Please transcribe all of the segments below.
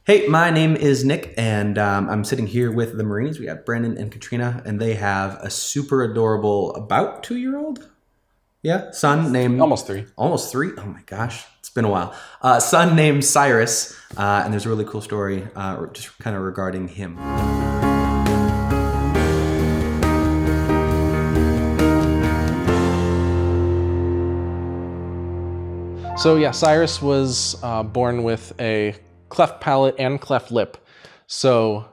Hey, my name is Nick, and I'm sitting here with the Marinis. We got Brandon and Katrina, and they have a super adorable, about 2-year-old, son named Almost 3. Almost 3. Oh my gosh, it's been a while. Son named Cyrus, and there's a really cool story just kind of regarding him. So yeah, Cyrus was born with a cleft palate and cleft lip. So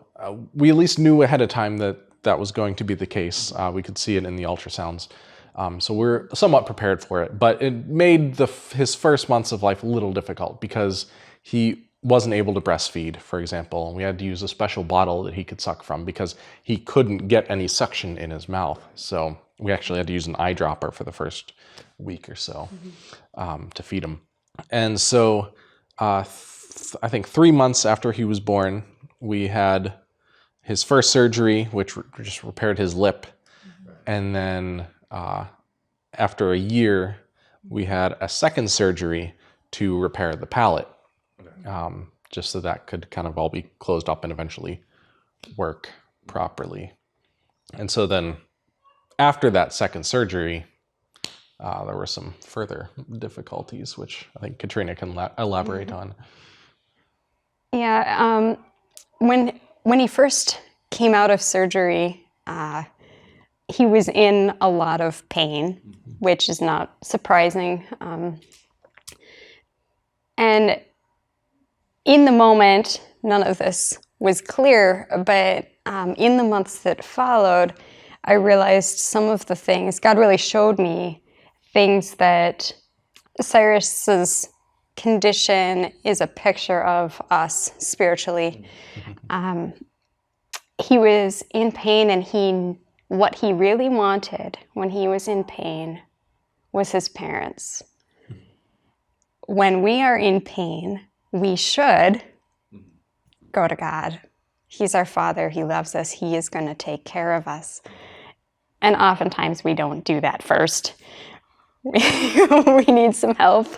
we at least knew ahead of time that that was going to be the case. We could see it in the ultrasounds. So we're somewhat prepared for it, but it made his first months of life a little difficult because he wasn't able to breastfeed, for example, and we had to use a special bottle that he could suck from because he couldn't get any suction in his mouth. So we actually had to use an eyedropper for the first week or so to feed him. And so I think 3 months after he was born, we had his first surgery, which just repaired his lip. And then after a year, we had a second surgery to repair the palate, just so that could kind of all be closed up and eventually work properly. And so then after that second surgery, there were some further difficulties, which I think Katrina can elaborate on. Yeah, when he first came out of surgery, he was in a lot of pain, which is not surprising. And in the moment, none of this was clear, but in the months that followed, I realized some of the things, God really showed me things that Cyrus's condition is a picture of us spiritually. He was in pain, and what he really wanted when he was in pain was his parents. When we are in pain, we should go to God. He's our Father. He loves us. He is going to take care of us. And oftentimes we don't do that first. We need some help.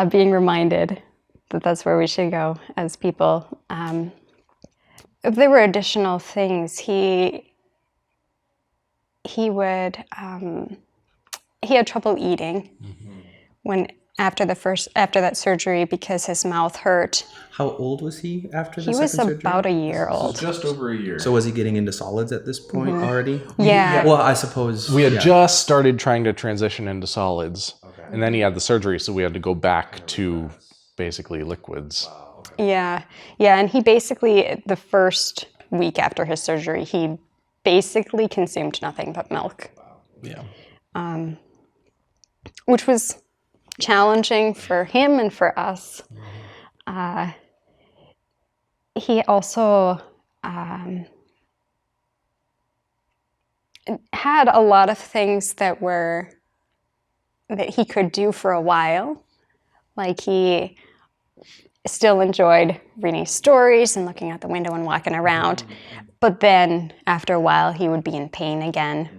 Being reminded that that's where we should go as people. If there were additional things, he had trouble eating after that surgery because his mouth hurt. How old was he after the He second was surgery? about a year old. Just over a year. So was he getting into solids at this point already? Yeah. Well, I suppose We had just started trying to transition into solids, and then he had the surgery, so we had to go back to basically liquids. Yeah, and he basically, the first week after his surgery, he basically consumed nothing but milk. Yeah. Which was challenging for him and for us. He also had a lot of things that he could do for a while. Like he still enjoyed reading stories and looking out the window and walking around. But then after a while, he would be in pain again.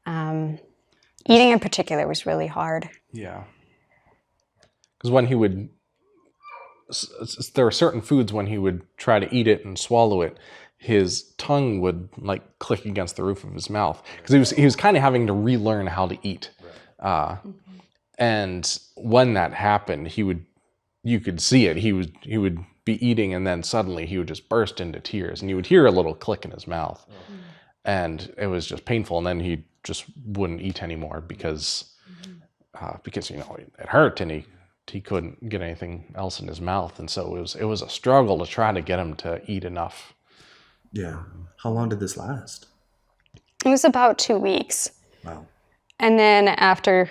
Eating in particular was really hard. Yeah. Because when he would, there were certain foods when he would try to eat it and swallow it, his tongue would like click against the roof of his mouth. Because he was kind of having to relearn how to eat. And when that happened, you could see it. He would be eating, and then suddenly he would just burst into tears, and you would hear a little click in his mouth, and it was just painful. And then he just wouldn't eat anymore because it hurt, and he couldn't get anything else in his mouth, and so it was a struggle to try to get him to eat enough. Yeah. How long did this last? It was about 2 weeks. Wow. And then after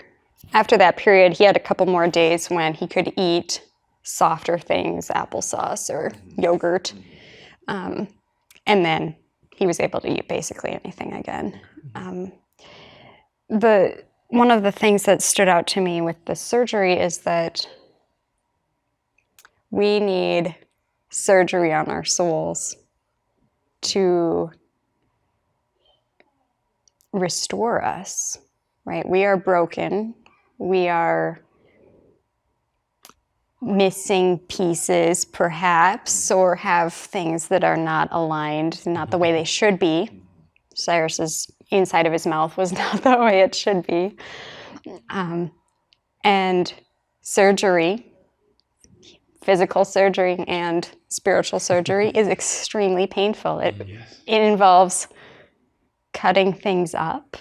that period, he had a couple more days when he could eat softer things, applesauce or yogurt. And then he was able to eat basically anything again. One of the things that stood out to me with the surgery is that we need surgery on our souls to restore us, right? We are broken. We are missing pieces, perhaps, or have things that are not aligned, not the way they should be. Cyrus's inside of his mouth was not the way it should be. And surgery, physical surgery and spiritual surgery, is extremely painful. It involves cutting things up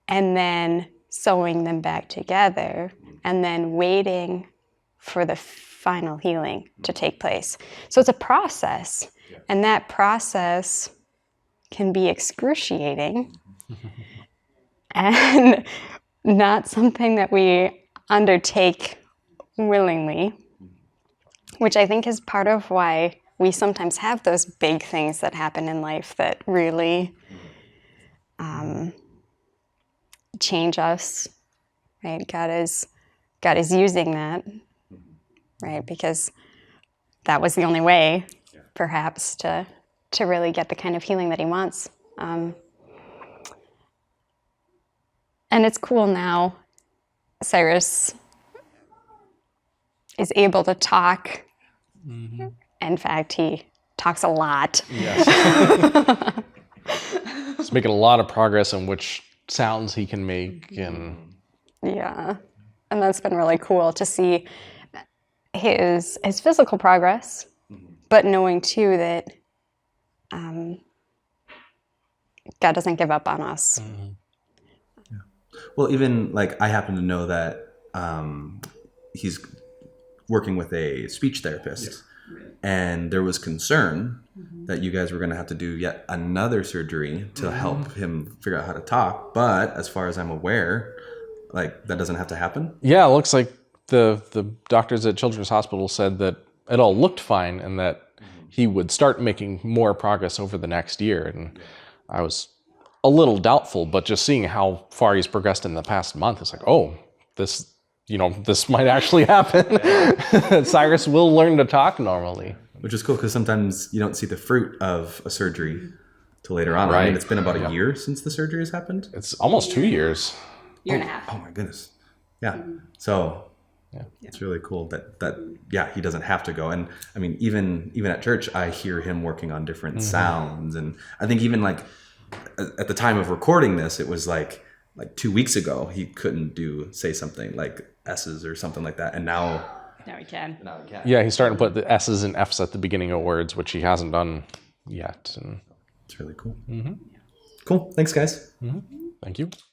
and then sewing them back together and then waiting for the final healing to take place. So it's a process, and that process can be excruciating and not something that we undertake willingly, which I think is part of why we sometimes have those big things that happen in life that really change us, right? God is using that, right? Because that was the only way, perhaps, to really get the kind of healing that he wants. And it's cool now. Cyrus is able to talk. Mm-hmm. In fact, he talks a lot. Yes. He's making a lot of progress on which sounds he can make. And yeah. And that's been really cool to see his physical progress, but knowing too that God doesn't give up on us. Mm-hmm. Yeah. Well, even like I happen to know that he's working with a speech therapist, and there was concern that you guys were going to have to do yet another surgery to help him figure out how to talk. But as far as I'm aware, like that doesn't have to happen. Yeah, it looks like the doctors at Children's Hospital said that it all looked fine and that he would start making more progress over the next year. And I was a little doubtful, but just seeing how far he's progressed in the past month, it's like, oh, this might actually happen. Cyrus will learn to talk normally. Which is cool because sometimes you don't see the fruit of a surgery till later on. Right. I mean, it's been about a year since the surgery has happened. It's almost 2 years. Year and a half. Oh my goodness. Yeah. So it's really cool that he doesn't have to go. And I mean, even at church, I hear him working on different sounds. And I think even like at the time of recording this, it was like 2 weeks ago, he couldn't say something like S's or something like that. And now he can. Yeah, he's starting to put the S's and F's at the beginning of words, which he hasn't done yet. And it's really cool. Mm-hmm. Cool. Thanks, guys. Mm-hmm. Thank you.